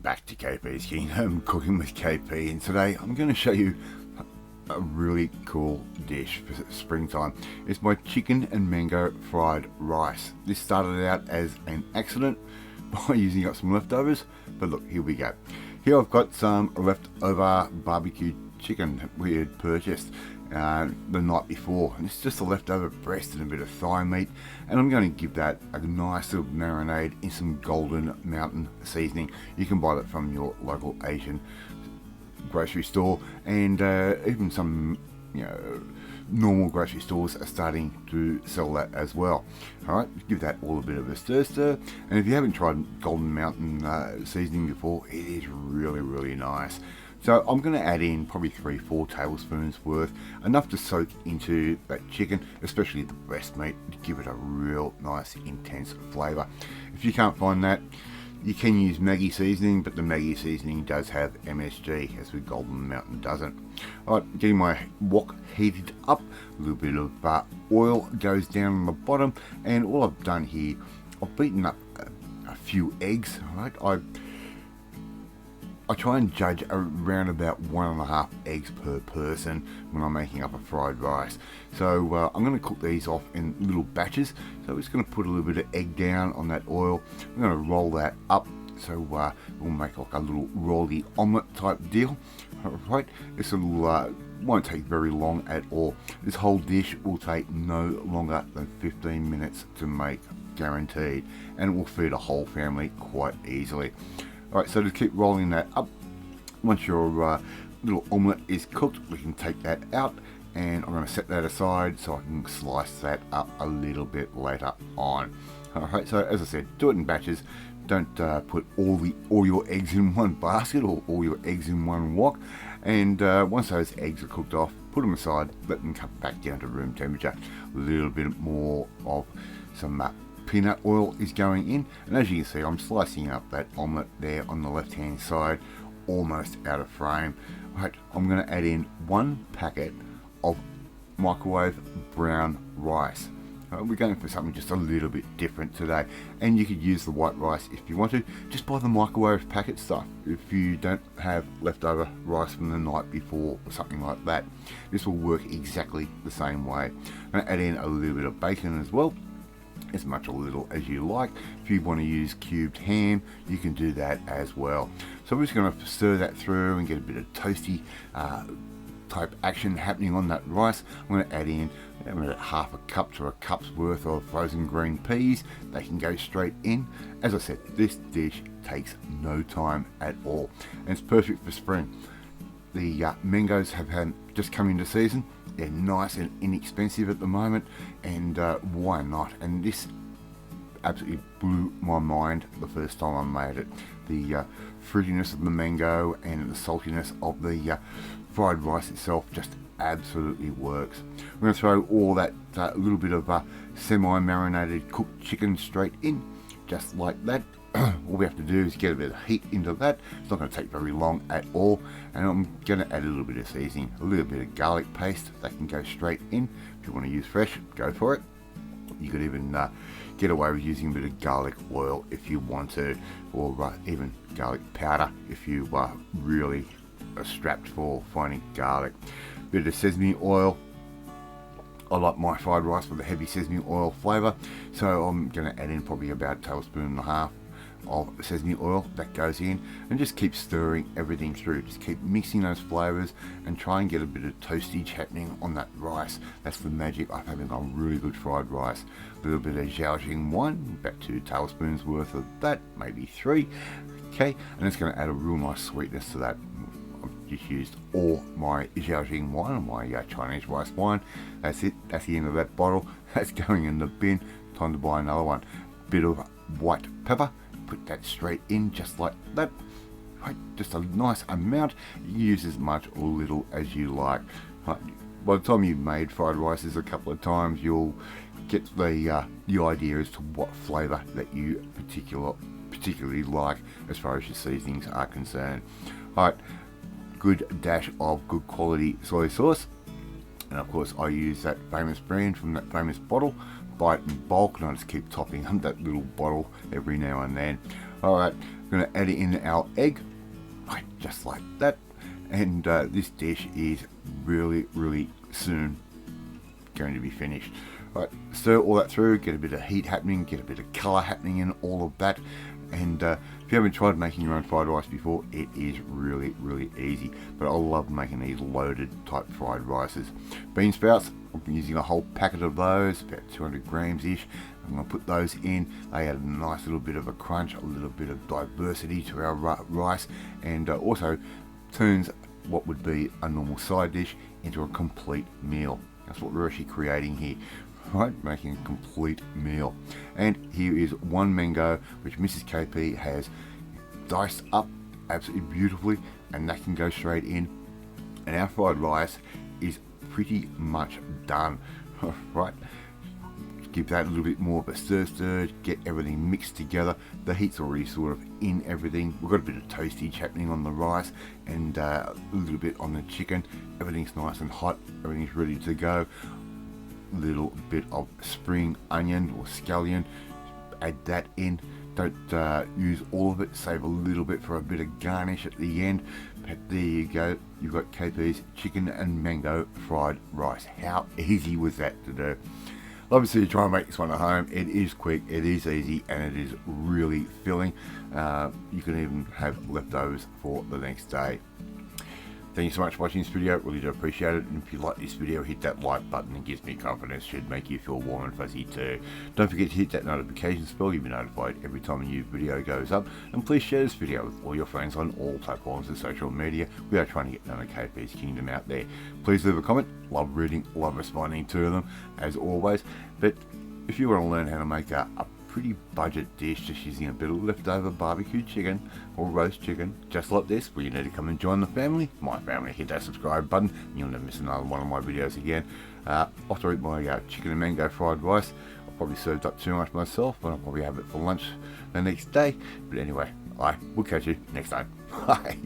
back to KP's Kingdom, Cooking with KP, and today I'm going to show you a really cool dish for springtime. It's my chicken and mango fried rice. This started out as an accident by using up some leftovers, but look, here we go. Here I've got some leftover barbecue chicken that we had purchased the night before, and it's just a leftover breast and a bit of thigh meat, and I'm going to give that a nice little marinade in some Golden Mountain seasoning. You can buy that from your local Asian grocery store, and even some normal grocery stores are starting to sell that as well. Alright, give that all a bit of a stir, and if you haven't tried Golden Mountain seasoning before, it is really nice. So I'm going to add in probably 3-4 tablespoons worth, enough to soak into that chicken, especially the breast meat, to give it a real nice intense flavour. If you can't find that, you can use Maggi seasoning, but the Maggi seasoning does have MSG, as with Golden Mountain doesn't. Alright, getting my wok heated up, a little bit of oil goes down on the bottom, and all I've done here, I've beaten up a few eggs. Alright, I try and judge around about 1.5 eggs per person when I'm making up a fried rice. So I'm going to cook these off in little batches. So I'm just going to put a little bit of egg down on that oil. I'm going to roll that up, so we'll make like a little rolly omelette type deal. Alright, this won't take very long at all. This whole dish will take no longer than 15 minutes to make, guaranteed, and it will feed a whole family quite easily. Alright, so just keep rolling that up. Once your little omelette is cooked, we can take that out, and I'm going to set that aside so I can slice that up a little bit later on. Alright, so as I said, do it in batches. Don't put all your eggs in one basket or all your eggs in one wok. And once those eggs are cooked off, put them aside, let them come back down to room temperature. A little bit more of some peanut oil is going in, and as you can see, I'm slicing up that omelette there on the left hand side, almost out of frame. Right, I'm going to add in 1 packet of microwave brown rice. We're going for something just a little bit different today, and you could use the white rice if you want to. Just buy the microwave packet stuff if you don't have leftover rice from the night before or something like that. This will work exactly the same way. I'm going to add in a little bit of bacon as well, as much or little as you like. If you want to use cubed ham, you can do that as well. So we're just going to stir that through and get a bit of toasty type action happening on that rice. I'm going to add in about 1/2 cup to a cup's worth of frozen green peas. They can go straight in. As I said, this dish takes no time at all, and it's perfect for spring. The mangoes have just come into season. They're nice and inexpensive at the moment, and why not? And this absolutely blew my mind the first time I made it. The fruitiness of the mango and the saltiness of the fried rice itself just absolutely works. We're going to throw all that little bit of semi-marinated cooked chicken straight in, just like that. All we have to do is get a bit of heat into that. It's not going to take very long at all, and I'm going to add a little bit of seasoning, a little bit of garlic paste that can go straight in. If you want to use fresh, go for it. You could even get away with using a bit of garlic oil if you want to, or even garlic powder if you really are strapped for finding garlic. A bit of sesame oil. I like my fried rice with a heavy sesame oil flavour, so I'm going to add in probably about 1.5 tablespoons of sesame oil that goes in, and just keep stirring everything through. Just keep mixing those flavors and try and get a bit of toastage happening on that rice. That's the magic of having a really good fried rice. A little bit of Zhaoxing wine, about 2 tablespoons worth of that, maybe 3. Okay, and it's going to add a real nice sweetness to that. I've just used all my Zhaoxing wine, my Chinese rice wine. That's it. That's the end of that bottle. That's going in the bin. Time to buy another one. Bit of white pepper. Put that straight in, just like that. Right, just a nice amount. You use as much or little as you like. Right, by the time you've made fried rices a couple of times, you'll get the idea as to what flavour that you particularly like as far as your seasonings are concerned. Right, good dash of good quality soy sauce, and of course I use that famous brand from that famous bottle. Buy it in bulk, and I just keep topping up that little bottle every now and then. Alright, We're going to add in our egg, right, just like that. And this dish is really soon going to be finished. Right, stir all that through, get a bit of heat happening, get a bit of colour happening in all of that. And if you haven't tried making your own fried rice before, it is really easy. But I love making these loaded type fried rices. Bean sprouts, I'm using a whole packet of those, about 200 grams ish. I'm going to put those in. They add a nice little bit of a crunch, a little bit of diversity to our rice, and also turns what would be a normal side dish into a complete meal. That's what we're actually creating here, right? Making a complete meal. And here is one mango which Mrs. KP has diced up absolutely beautifully, and that can go straight in. And our fried rice is pretty much done, right? Give that a little bit more of a stir, get everything mixed together. The heat's already sort of in everything. We've got a bit of toastage happening on the rice and a little bit on the chicken. Everything's nice and hot, everything's ready to go. A little bit of spring onion or scallion, add that in. Don't use all of it, save a little bit for a bit of garnish at the end. But there you go, you've got KP's chicken and mango fried rice. How easy was that to do? Obviously, you try and make this one at home. It is quick, it is easy, and it is really filling. You can even have leftovers for the next day. Thank you so much for watching this video, really do appreciate it. And if you like this video, hit that like button, it gives me confidence, should make you feel warm and fuzzy too. Don't forget to hit that notification bell, you'll be notified every time a new video goes up. And please share this video with all your friends on all platforms of social media. We are trying to get another KP's Kingdom out there. Please leave a comment, love reading, love responding to them, as always. But if you want to learn how to make a pretty budget dish just using a bit of leftover barbecue chicken or roast chicken just like this, well, you need to come and join the family, my family. Hit that subscribe button and you'll never miss another one of my videos again. After I eat my chicken and mango fried rice, I'll probably served up too much myself, but I'll probably have it for lunch the next day. But anyway, I will catch you next time. Bye.